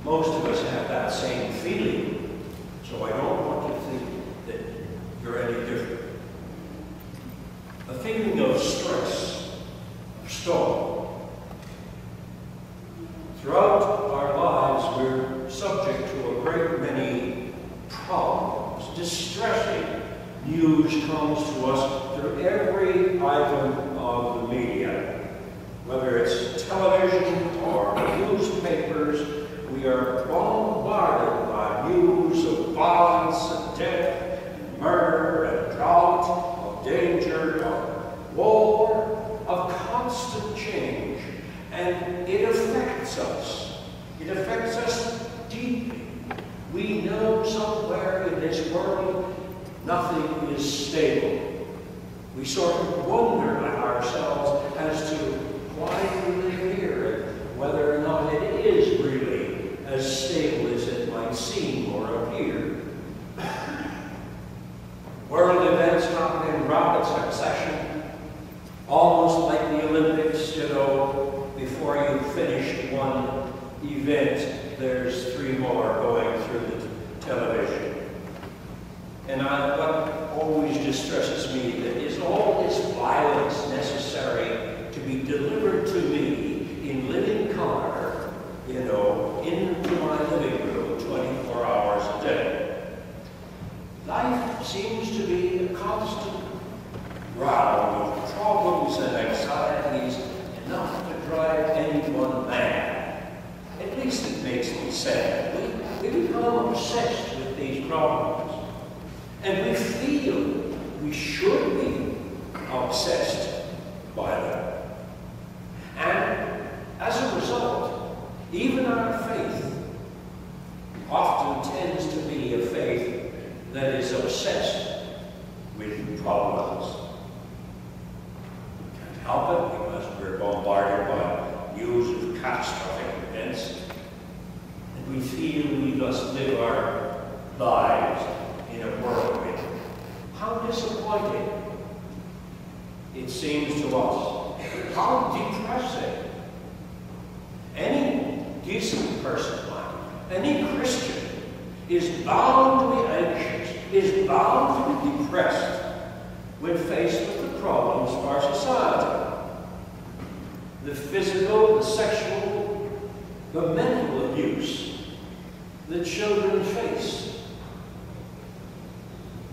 Most of us have that same feeling, so I don't want to think that you're any different. A feeling of stress, of storm. Throughout our lives, we're subject to a great many problems. Distressing news comes to us through every item of the media. Whether it's television or newspapers, we are bombarded by news of violence and death, and murder and drought, of danger, of war, of constant change. And it affects us. It affects us deeply. We know somewhere in this world nothing is stable. We sort of wonder at ourselves as to why we live here and whether or not it is really as stable as it might seem or appear. World events happen in rapid succession, almost like the Olympics, you know, before you finish one event, there's 3 more going through the television. And what always distresses me is all this violence necessary to be delivered to me in living color, you know, into my living room 24 hours a day. Life seems to be a constant round of problems and anxieties, enough to drive anyone mad. At least it makes me sad. We become obsessed with these problems. And we feel we should be obsessed by them. And as a result, even our faith often tends to be a faith that is obsessed with problems. We can't help it because we're bombarded by news of catastrophic events. And we feel we must live our lives in a whirlwind. How disappointing it seems to us. How depressing. Any decent person, any Christian, is bound to be anxious, is bound to be depressed when faced with the problems of our society. The physical, the sexual, the mental abuse that children face,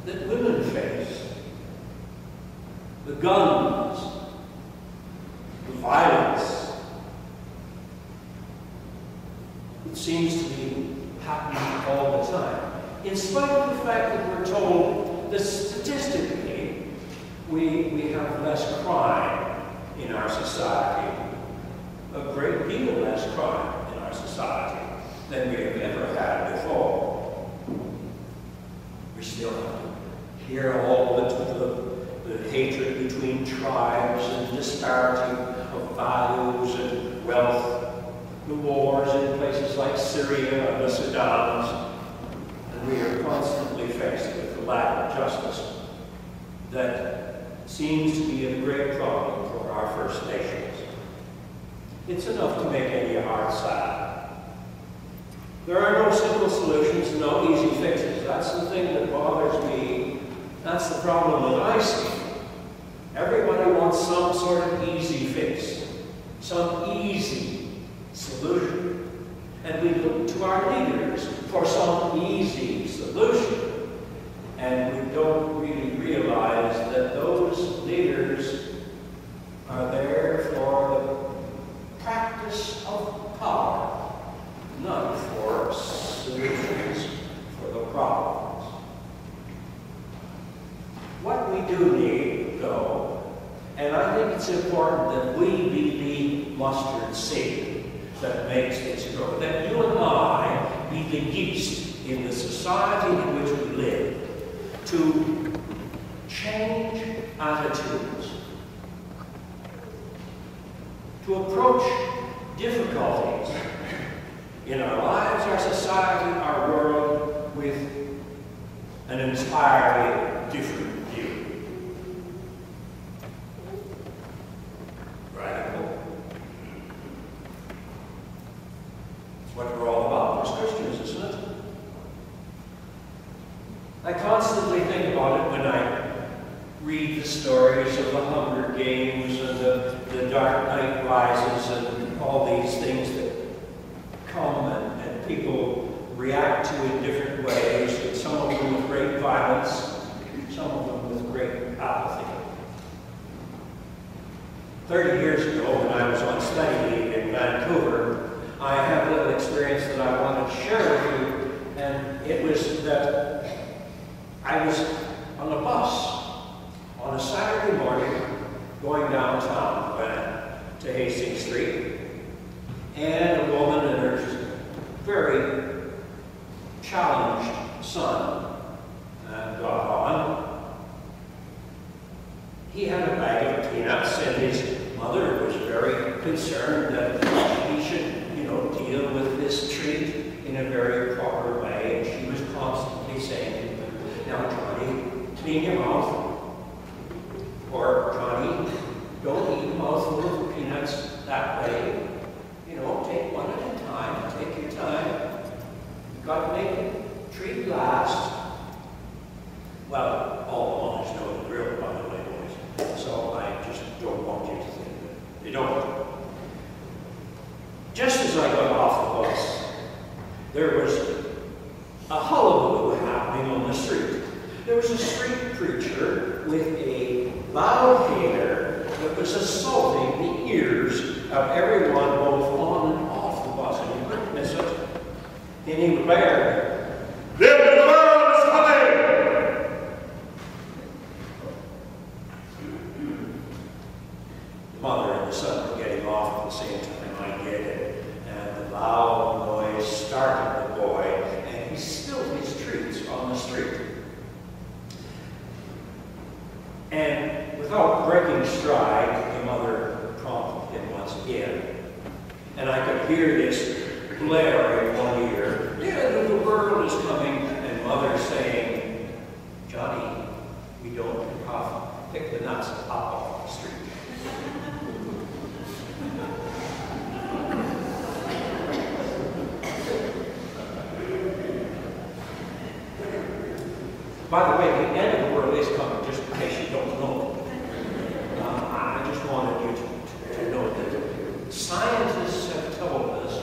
that women face, the guns, the violence. It seems to be happening all the time. In spite of the fact that we're told that statistically we have less crime in our society, a great deal less crime in our society than we have ever had before. We still have to hear all the hatred between tribes and disparity of values and wealth, the wars in places like Syria and the Sudans, and we are constantly faced with the lack of justice that seems to be a great problem for our First Nations. It's enough to make any heart sad. There are no simple solutions, no easy fixes. That's the thing that bothers me. That's the problem that I see. Everybody wants some sort of easy fix, some easy solution. And we look to our leaders for some easy solution. And we don't really realize that those leaders are there for the practice of power, not for solutions for the problems. What we do need, though, and I think it's important that we be the mustard seed that makes this grow, that you and I be the yeast in the society in which we live, to change attitudes, to approach difficulties in our lives, our society, our world, with an entirely different view. Radical. It's what we're all about. amongst Christians, isn't it? I constantly think about it when I read the stories of the Hunger Games and the Dark Knight Rises and all these things that come and people react to in different ways, and some of them with great violence, some of them with great apathy. 30 years ago, when I was on study leave in Vancouver, I had a little experience that I wanted to share with you, and it was that I was on a bus on a Saturday morning going downtown to Hastings Street, and a woman and her very challenged son got on. He had a bag of peanuts, and his mother was very concerned that he should, deal with this treat in a very proper way. And she was constantly saying to him, "Now, Johnny, clean your mouth," or "Johnny, don't eat a mouthful of peanuts that way. Take one at a time. Take your time. You've got to make the treat last." Well, all mothers know the drill, by the way, boys. So I just don't want you to think that they don't. Just as I got off the bus, there was a hullabaloo happening on the street. There was a street preacher with a loud hater that was assaulting the ears of everyone both on and off the bus, and you couldn't miss it. And he would bear, "The end of the world is coming!" The mother and the son were getting off at the same time I did it, and the loud noise startled the boy, and he spilled his treats on the street. And without breaking stride, the mother prompted him once again. And I could hear this blare in one ear, "The end of the world is coming," and mother saying, "Johnny, we don't pick the nuts up off the street." By the way, the end of the world is coming, just in case you don't know. I just wanted you to know that scientists have told us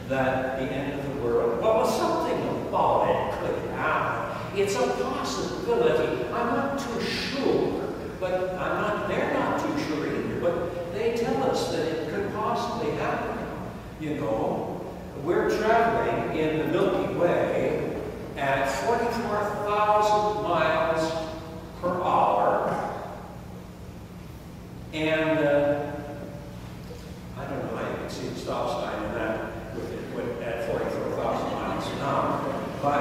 that the end of the world, well, something about it could happen. It's a possibility. I'm not too sure, but they're not too sure either, but they tell us that it could possibly happen. We're traveling in the Milky Way at 44,000 miles per hour, and I don't know, I can see the stop sign in that at 44,000 miles an hour, but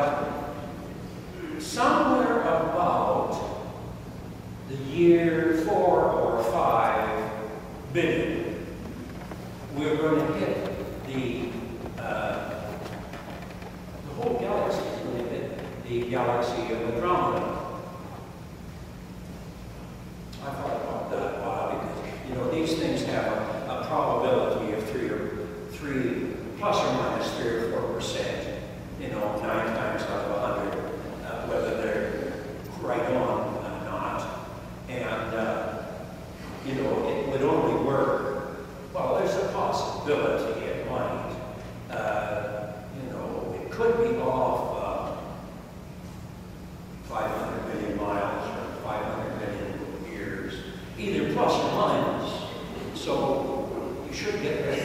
somewhere about the year 4 or 5 billion, we're going to hit the whole galaxy is going to hit the galaxy of Andromeda. I thought about that a while because, these things have a probability of 3 plus or minus 3 or 4%, 9 times out of 100, whether they're right on or not. And, it would only work, well, there's a possibility it might. It could be off 500 million miles or 500 million years, either plus or minus. So you should get ready,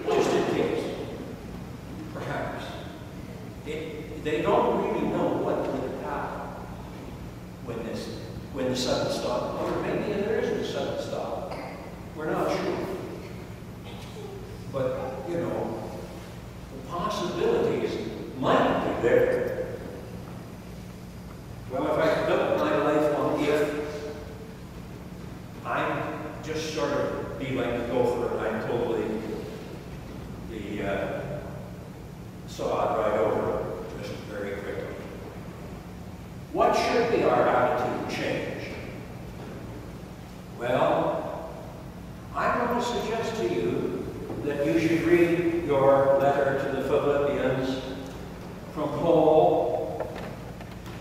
just in case. Perhaps. They don't really know what will happen when the sudden stop, or maybe there isn't a sudden stop. We're not sure. But, the possibilities might be there. Well, if I built my life on if, I'm just sort of be like the gopher, and I'm totally sod right over it, just very quickly. What should be our attitude change? Well, I want to suggest to you that you should read your letter to the Philippians from Paul.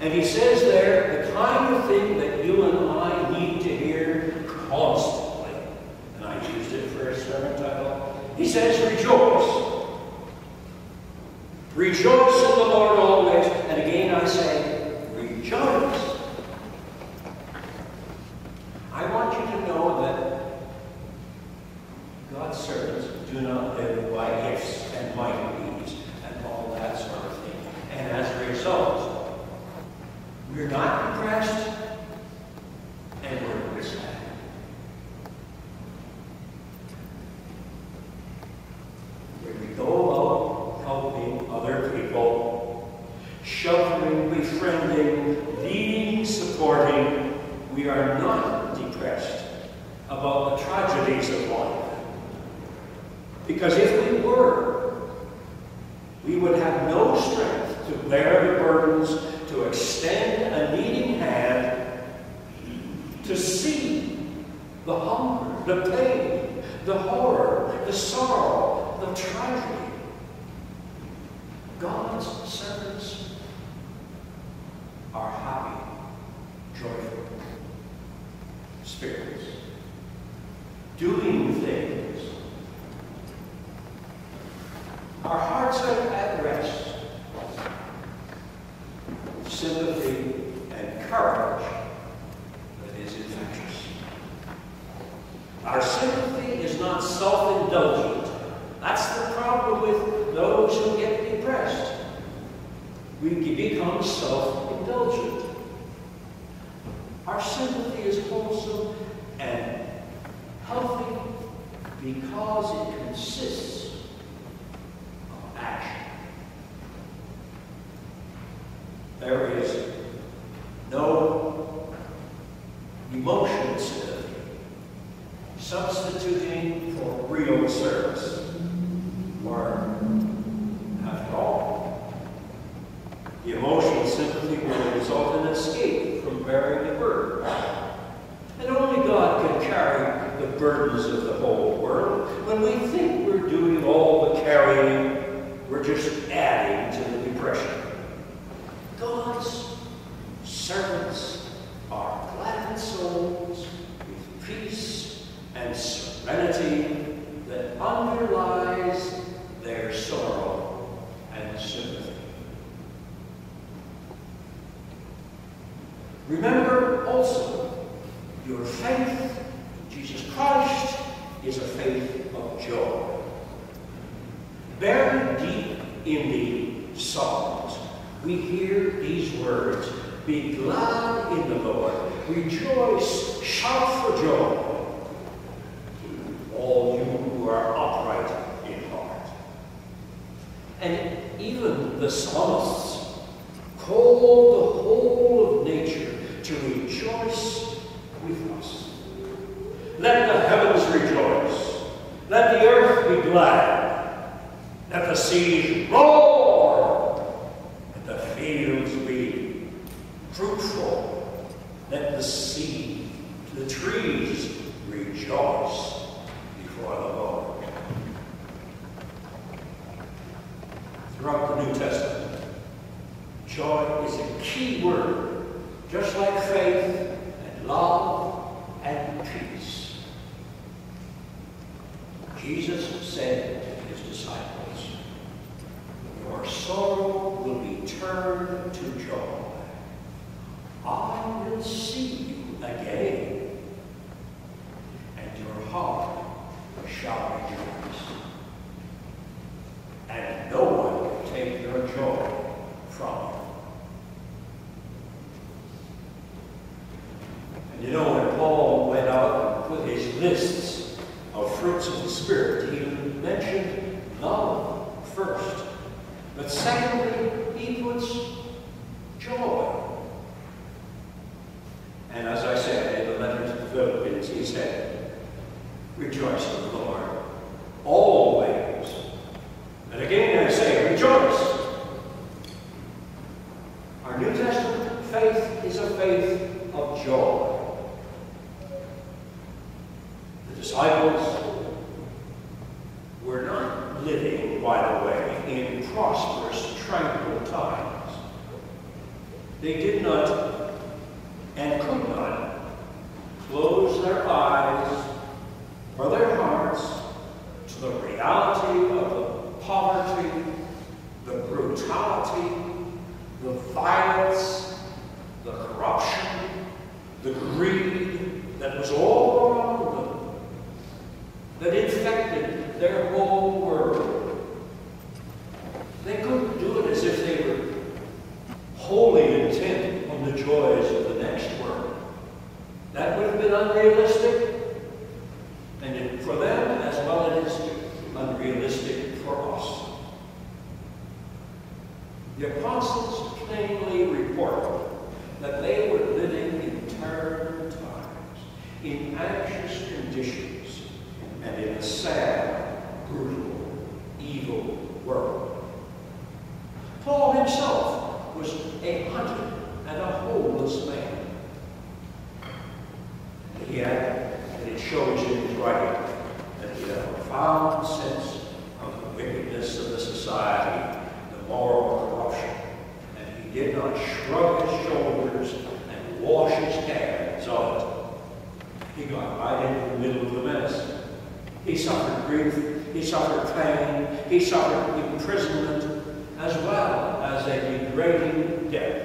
And he says there the kind of thing that you and I need to hear constantly. And I used it for a sermon title. He says, rejoice. Rejoice in the Lord always. And again I say, rejoice. I want you to know that God's servants do not live by ifs and might be's and all that sort of thing. And as a result, we're not depressed and we're sad. When we go out helping other people, sheltering, befriending, leading, supporting, we are not depressed about the tragedies of life. Because if we were, we would have no strength to bear the burdens, to extend a leading hand, to see the hunger, the pain, the horror, the sorrow, the tragedy. God's servants are happy, joyful spirits, doing things. Our hearts are at rest. Sympathy and courage that is infectious. Our sympathy is not self-indulgent. That's the problem with those who get depressed. We become self-indulgent. Our sympathy is wholesome and healthy because it consists of action. There is no emotional sympathy substituting for real service. Or, after all, the emotional sympathy will result in escape from bearing the burden. And only God can carry the burdens of the whole world. When we think we're doing all the carrying, we're just adding to the depression. God's servants are glad souls with peace and serenity that underlies their sorrow and sympathy. Remember also, your faith in Jesus Christ is a faith of joy. Buried deep in the Psalms, we hear these words, be glad in the Lord, rejoice, shout for joy, all you who are upright in heart. And even the psalmists called the whole of nature to rejoice with us. Let the heavens rejoice. Let the earth be glad. Let the seas roar. Let the fields be fruitful. Let the sea, the trees rejoice before the Lord. Throughout the New Testament, joy is a key word, just like faith and love and peace. Jesus said to his disciples, your sorrow will be turned to joy. I will see you again, and your heart shall rejoice. And no one can take your joy from you. And you know, when Paul went out and put his lists of fruits of the Spirit, he mentioned love first. But secondly, he puts joy. And as I said in the letter to the Philippians, he said, rejoice in the Lord always. And again I say, rejoice. Our New Testament faith is a faith of joy. The disciples were not living, by the way, in prosperous, tranquil They did not and could not close their eyes or their hearts to the reality of the poverty, the brutality, the violence, the corruption, the greed that was all around them, that infected their whole world. They couldn't do it as if they were wholly intent on the joys of the next world. That would have been unrealistic, and for them as well it is unrealistic for us. The apostles plainly report that they were living in terrible times, in anxious conditions, and in a sad, brutal, evil world. Paul himself was a hunted and a homeless man. And it shows in his writing that he had a profound sense of the wickedness of the society, the moral corruption, and he did not shrug his shoulders and wash his hands of it. He got right into the middle of the mess. He suffered grief, he suffered pain, he suffered imprisonment, as well as a degrading death.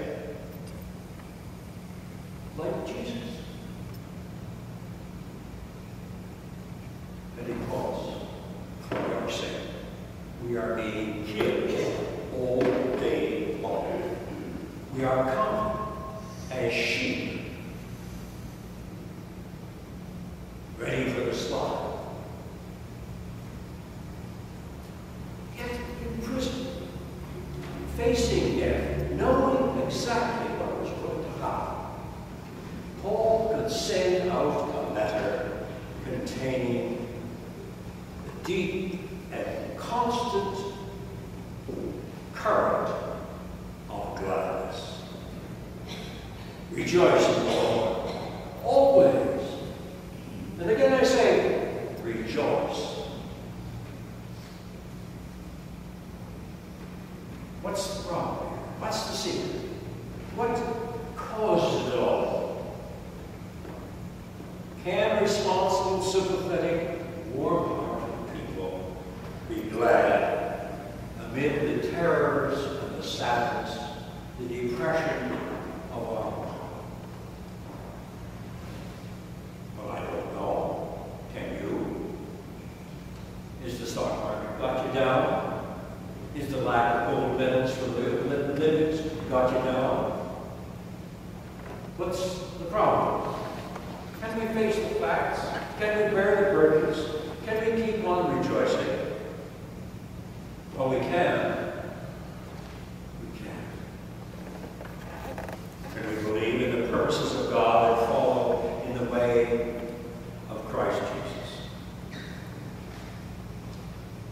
Like Jesus. And because, for our sake, we are being killed all day long. We are counted as sheep, ready for the slaughter. Yet in prison, facing death, knowing exactly what was going to happen, Paul could send out a letter containing the deep and constant current of gladness. Rejoice in the Lord, always. And again I say, rejoice. What's the problem here? What's the secret? What causes it all? Can responsible, sympathetic, warm-hearted people be glad amid the terrors and the sadness, the depression of our lives? Well, I don't know. Can you? Is the stock market got you down? Is the lack of gold medals for livings got you down? What's the problem? Can we face the facts? Can we bear the burdens? Can we keep on rejoicing? Well, we can. We can. Can we believe in the purposes of God and follow in the way of Christ Jesus?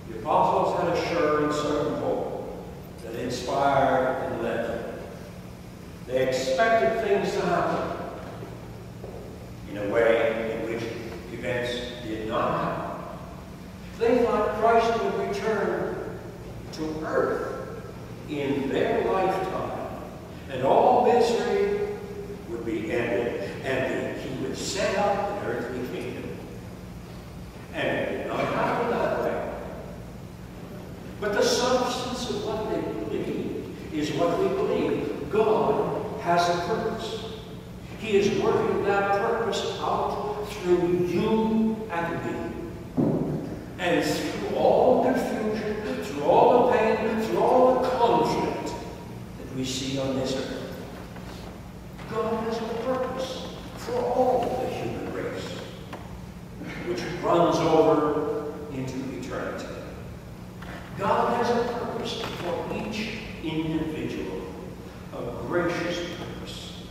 The apostles had a sure and certain hope that inspired and led them. They expected things to happen in a way in which events did not happen. They thought Christ would return to earth in their lifetime, and all misery would be ended, and that he would set up an earthly kingdom. And it did not happen that way. But the substance of what they believed is what we believe. God has a purpose. He is working that purpose out through you and me. And through all confusion, through all the pain, through all the conflict that we see on this earth, God has a purpose for all the human race, which runs over into eternity. God has a purpose for each individual, a gracious purpose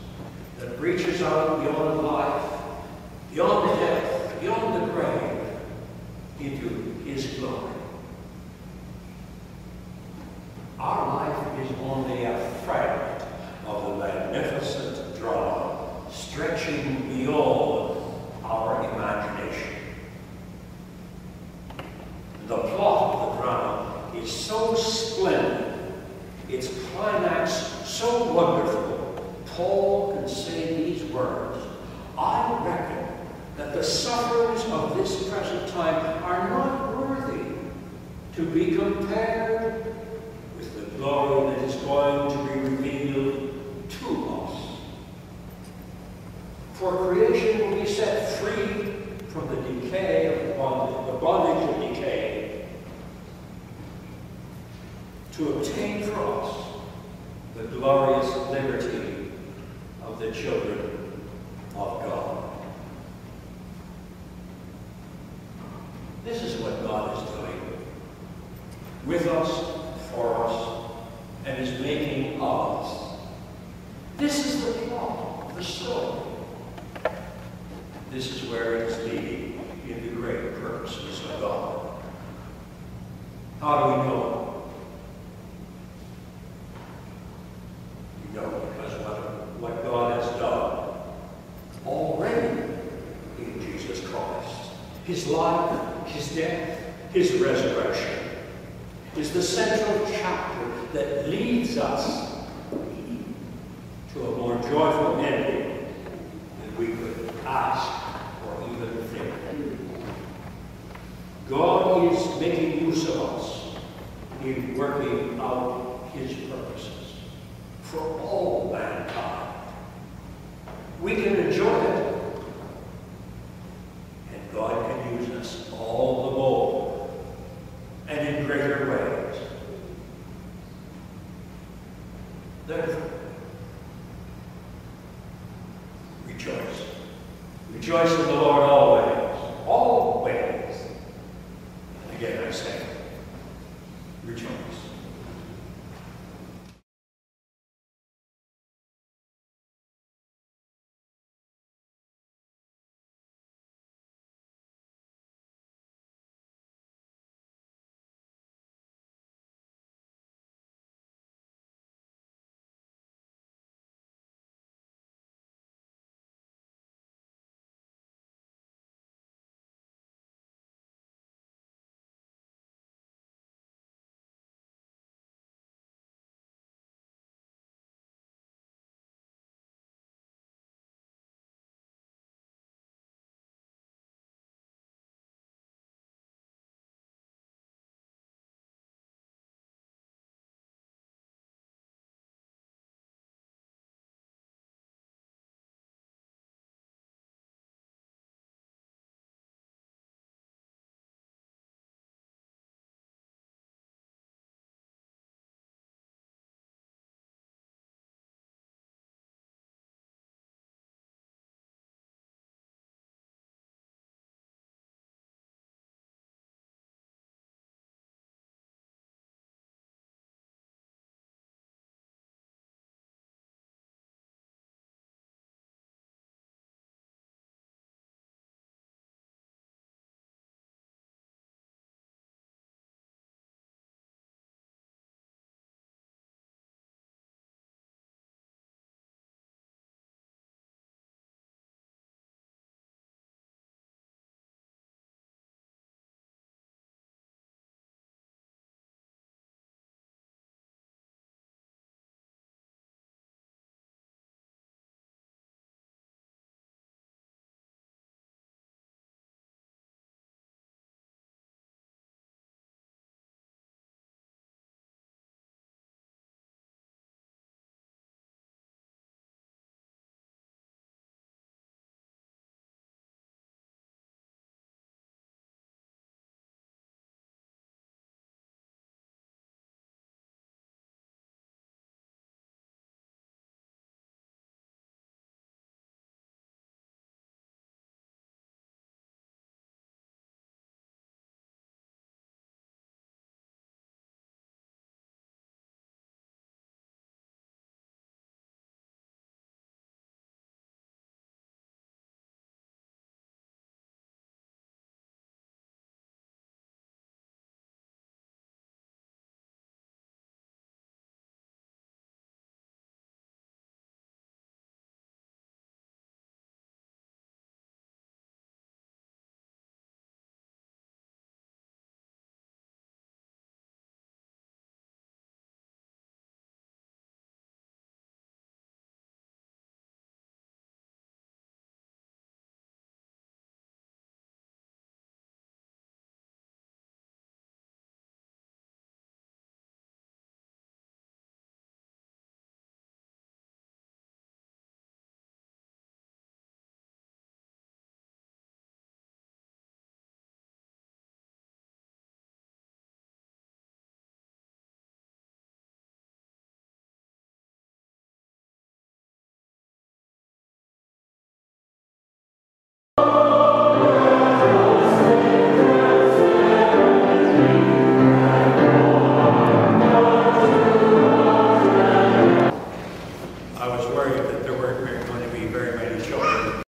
that reaches out beyond life, beyond death, beyond the grave, into his glory. Our life is only a fragment of the magnificent drama stretching beyond our imagination. The plot of the drama is so splendid, its climax so wonderful, Paul can say these words, I reckon that the sufferings of this present time are not worthy to be compared with the glory that is going to be revealed to us. For creation will be set free from the decay of the bondage of decay, to obtain for us the glorious liberty of the children of God. This is what God is doing with us, for us, and is making of us. This is the plot of the story. This is where it is leading in the great purposes of God. How do we know? We know because what God has done already in Jesus Christ. His life, his death, his resurrection is the central chapter that leads us to a more joyful ending than we could ask or even think. God is making use of us in working out his purposes for all mankind. We can enjoy it, and God can use us all the more and in greater ways. Therefore, rejoice. Rejoice in the Lord.